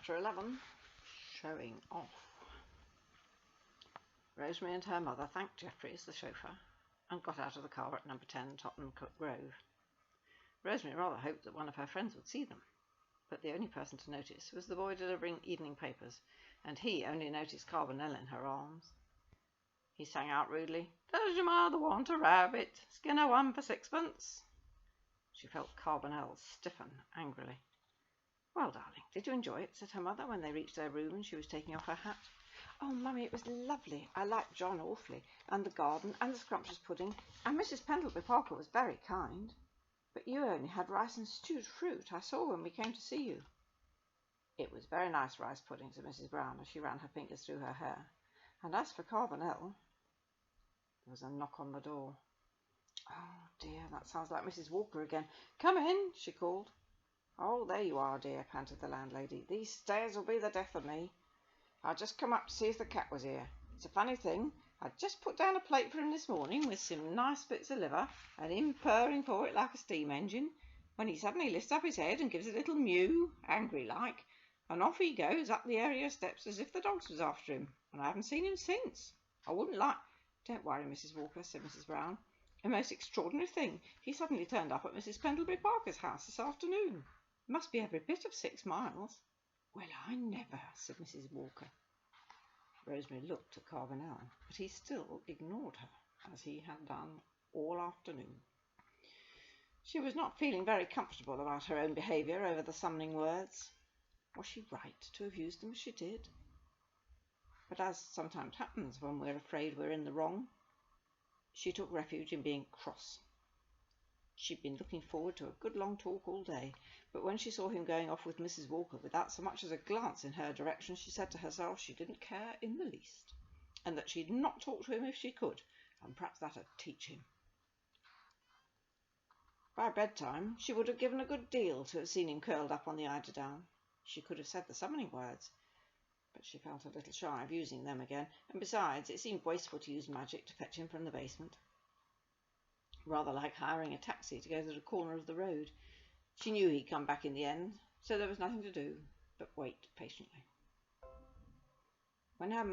Chapter 11, Showing Off. Rosemary and her mother thanked Jeffries, the chauffeur, and got out of the car at number 10 Tottenham Court Grove. Rosemary rather hoped that one of her friends would see them, but the only person to notice was the boy delivering evening papers, and he only noticed Carbonel in her arms. He sang out rudely, "Does your mother want a rabbit? Skinner one for sixpence." She felt Carbonel stiffen angrily. "Well, darling, did you enjoy it?" said her mother when they reached their room and she was taking off her hat. "Oh, Mummy, it was lovely. I liked John awfully, and the garden, and the scrumptious pudding, and Mrs. Pendlebury Parker was very kind. But you only had rice and stewed fruit, I saw when we came to see you." "It was very nice rice pudding," said Mrs. Brown as she ran her fingers through her hair. "And as for Carbonel—" There was a knock on the door. "Oh, dear, that sounds like Mrs. Walker again. Come in," she called. "Oh, there you are, dear," panted the landlady. "These stairs will be the death of me. I'd just come up to see if the cat was here. It's a funny thing. I'd just put down a plate for him this morning with some nice bits of liver, and him purring for it like a steam engine, when he suddenly lifts up his head and gives a little mew, angry-like, and off he goes up the area steps as if the dogs was after him, and I haven't seen him since. I wouldn't like—" "Don't worry, Mrs. Walker," said Mrs. Brown. "A most extraordinary thing. He suddenly turned up at Mrs. Pendlebury Parker's house this afternoon. Must be every bit of 6 miles. "Well, I never," said Mrs. Walker. Rosemary looked at Carbonel, but he still ignored her, as he had done all afternoon. She was not feeling very comfortable about her own behaviour over the summoning words. Was she right to have used them as she did? But as sometimes happens when we're afraid we're in the wrong, she took refuge in being cross. She'd been looking forward to a good long talk all day, but when she saw him going off with Mrs. Walker without so much as a glance in her direction, she said to herself she didn't care in the least, and that she'd not talk to him if she could, and perhaps that'd teach him. By bedtime she would have given a good deal to have seen him curled up on the eiderdown. She could have said the summoning words, but she felt a little shy of using them again, and besides, it seemed wasteful to use magic to fetch him from the basement. Rather like hiring a taxi to go to the corner of the road. She knew he'd come back in the end, so there was nothing to do but wait patiently. When her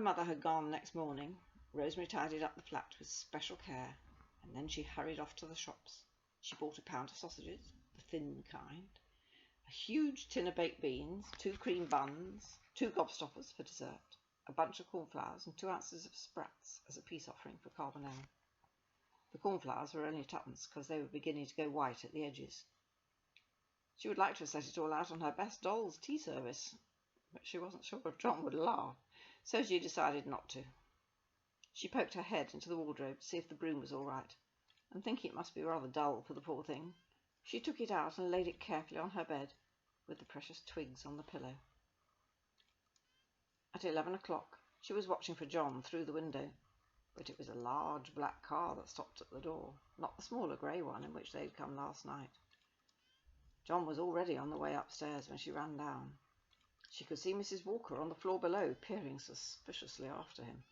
mother had gone next morning, Rosemary tidied up the flat with special care, and then she hurried off to the shops. She bought a pound of sausages, the thin kind, a huge tin of baked beans, 2 cream buns, 2 gobstoppers for dessert, a bunch of cornflowers, and 2 ounces of sprats as a peace offering for Carbonel. The cornflowers were only 2pence, because they were beginning to go white at the edges. She would like to have set it all out on her best doll's tea service, but she wasn't sure if John would laugh, so she decided not to. She poked her head into the wardrobe to see if the broom was all right, and thinking it must be rather dull for the poor thing, she took it out and laid it carefully on her bed, with the precious twigs on the pillow. At 11 o'clock, she was watching for John through the window, but it was a large black car that stopped at the door, not the smaller grey one in which they had come last night. John was already on the way upstairs when she ran down. She could see Mrs. Walker on the floor below, peering suspiciously after him.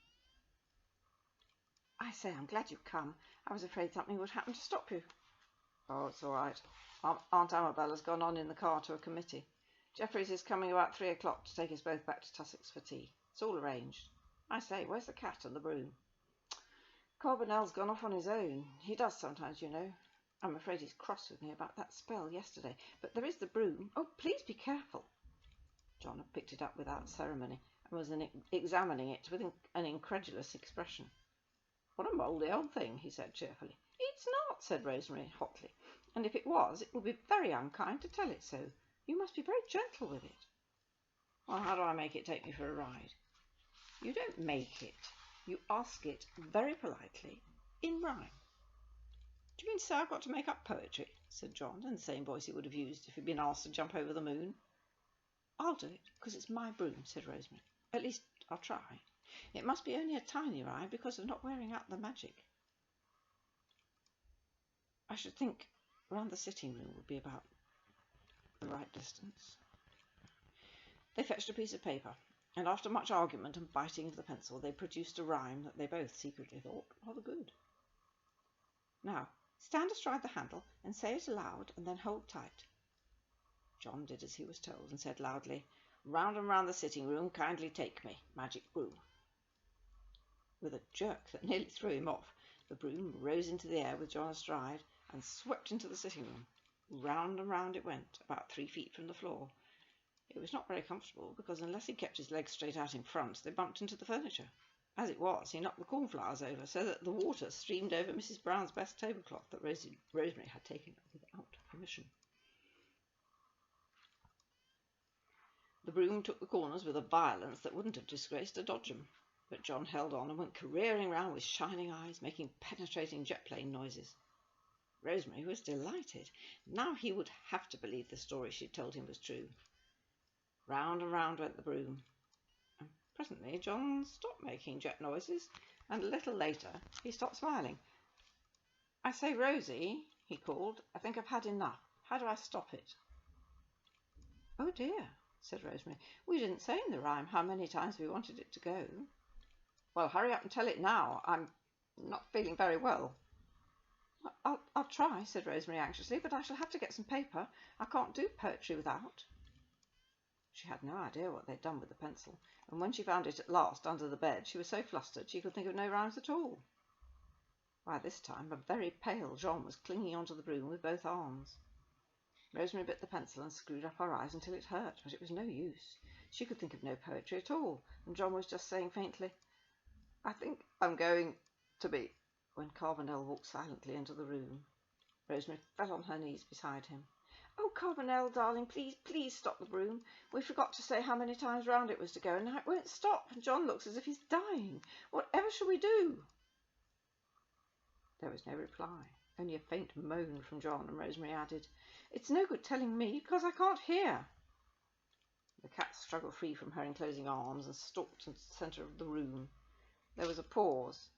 "I say, I'm glad you've come. I was afraid something would happen to stop you." "Oh, it's all right. Aunt Amabella's gone on in the car to a committee. Jeffries is coming about 3 o'clock to take us both back to Tussock's for tea. It's all arranged. I say, where's the cat and the broom?" "Carbonel's gone off on his own. He does sometimes, you know. I'm afraid he's cross with me about that spell yesterday. But there is the broom. Oh, please be careful." John had picked it up without ceremony and was examining it with an incredulous expression. "What a mouldy old thing," he said cheerfully. "It's not," said Rosemary hotly, "and if it was, it would be very unkind to tell it so. You must be very gentle with it." "Well, how do I make it take me for a ride?" "You don't make it. You ask it very politely, in rhyme." "Do you mean to say I've got to make up poetry?" said John, in the same voice he would have used if he'd been asked to jump over the moon. "I'll do it, because it's my broom," said Rosemary. "At least, I'll try. It must be only a tiny rhyme, because of not wearing out the magic. I should think round the sitting room would be about the right distance." They fetched a piece of paper, and after much argument and biting of the pencil, they produced a rhyme that they both secretly thought rather good. "Now, stand astride the handle and say it aloud, and then hold tight. John did as he was told and said loudly, "Round and round the sitting room, kindly take me, magic broom." With a jerk that nearly threw him off, the broom rose into the air with John astride and swept into the sitting room. Round and round it went, about 3 feet from the floor. It was not very comfortable, because unless he kept his legs straight out in front, they bumped into the furniture. As it was, he knocked the cornflowers over, so that the water streamed over Mrs. Brown's best tablecloth that Rosemary had taken without permission. The broom took the corners with a violence that wouldn't have disgraced a Dodgem, but John held on and went careering round with shining eyes, making penetrating jet-plane noises. Rosemary was delighted. Now he would have to believe the story she'd told him was true. Round and round went the broom, and presently John stopped making jet noises, and a little later he stopped smiling. "I say, Rosie," he called, "I think I've had enough. How do I stop it?" "Oh dear," said Rosemary, "we didn't say in the rhyme how many times we wanted it to go." "Well, hurry up and tell it now. I'm not feeling very well." I'll try," said Rosemary anxiously, "but I shall have to get some paper. I can't do poetry without." She had no idea what they'd done with the pencil, and when she found it at last under the bed, she was so flustered she could think of no rhymes at all. By this time, a very pale John was clinging onto the broom with both arms. Rosemary bit the pencil and screwed up her eyes until it hurt, but it was no use. She could think of no poetry at all, and John was just saying faintly, "I think I'm going to be," when Carbonel walked silently into the room. Rosemary fell on her knees beside him. "Oh, Carbonel, darling, please stop the broom. We forgot to say how many times round it was to go, and now it won't stop, and John looks as if he's dying. Whatever shall we do?" There was no reply, only a faint moan from John, and Rosemary added, "It's no good telling me, because I can't hear." The cat struggled free from her enclosing arms and stalked into the centre of the room. There was a pause,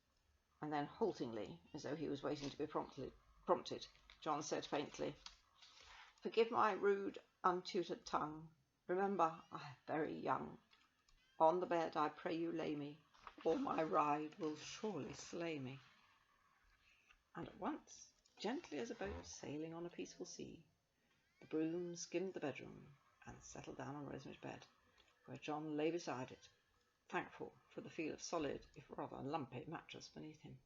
and then haltingly, as though he was waiting to be prompted, John said faintly, "Forgive my rude, untutored tongue. Remember, I am very young. On the bed I pray you lay me, or my ride will surely slay me." And at once, gently as a boat sailing on a peaceful sea, the broom skimmed the bedroom and settled down on Rosemary's bed, where John lay beside it, thankful for the feel of solid, if rather lumpy, mattress beneath him.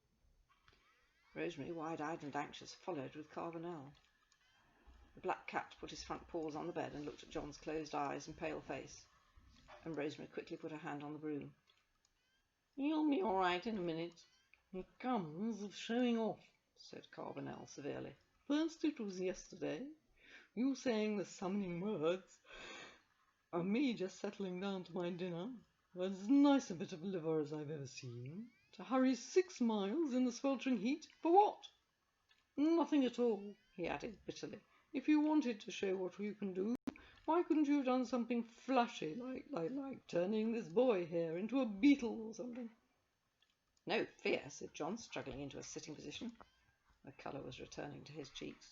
Rosemary, wide-eyed and anxious, followed with Carbonel. The black cat put his front paws on the bed and looked at John's closed eyes and pale face, and Rosemary quickly put her hand on the broom. "You'll be all right in a minute. It comes of showing off," said Carbonel severely. "First it was yesterday, you saying the summoning words, and me just settling down to my dinner, as nice a bit of liver as I've ever seen, to hurry 6 miles in the sweltering heat, for what? Nothing at all," he added bitterly. "If you wanted to show what you can do, why couldn't you have done something flashy, like turning this boy here into a beetle or something?" "No fear," said John, struggling into a sitting position. The colour was returning to his cheeks.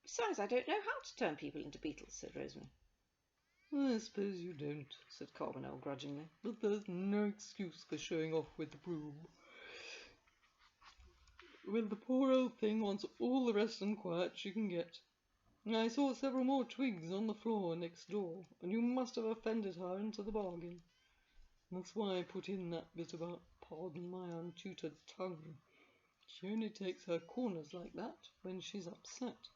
"Besides, I don't know how to turn people into beetles," said Rosemary. "I suppose you don't," said Carbonel grudgingly, "but there's no excuse for showing off with the broom. Well, the poor old thing wants all the rest and quiet she can get. I saw several more twigs on the floor next door, and you must have offended her into the bargain. That's why I put in that bit about pardon my untutored tongue. She only takes her corners like that when she's upset."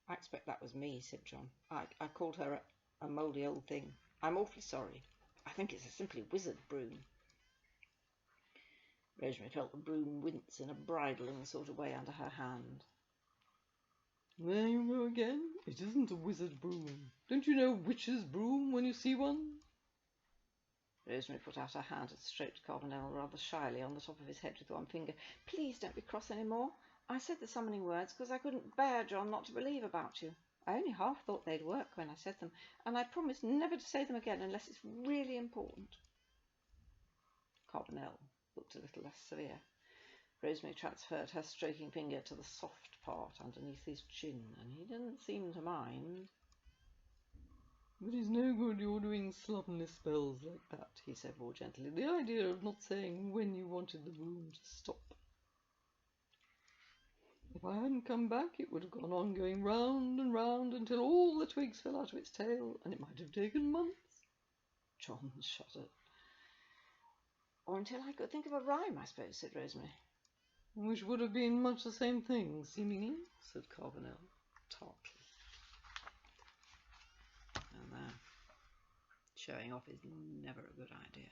"I expect that was me," said John. I called her a mouldy old thing. I'm awfully sorry. I think it's a simply wizard broom." Rosemary felt the broom wince in a bridling sort of way under her hand. "There you go again. It isn't a wizard broom. Don't you know witch's broom when you see one?" Rosemary put out her hand and stroked Carbonel rather shyly on the top of his head with one finger. "Please don't be cross any more. I said the summoning words because I couldn't bear, John, not to believe about you. I only half thought they'd work when I said them, and I promise never to say them again unless it's really important." Carbonel looked a little less severe. Rosemary transferred her stroking finger to the soft part underneath his chin, and he didn't seem to mind. "But it's no good your doing slovenly spells like that," he said more gently. "The idea of not saying when you wanted the broom to stop. If I hadn't come back, it would have gone on going round and round until all the twigs fell out of its tail, and it might have taken months." John shuddered. "Or until I could think of a rhyme, I suppose," said Rosemary. "Which would have been much the same thing, seemingly," said Carbonel tartly. And showing off is never a good idea.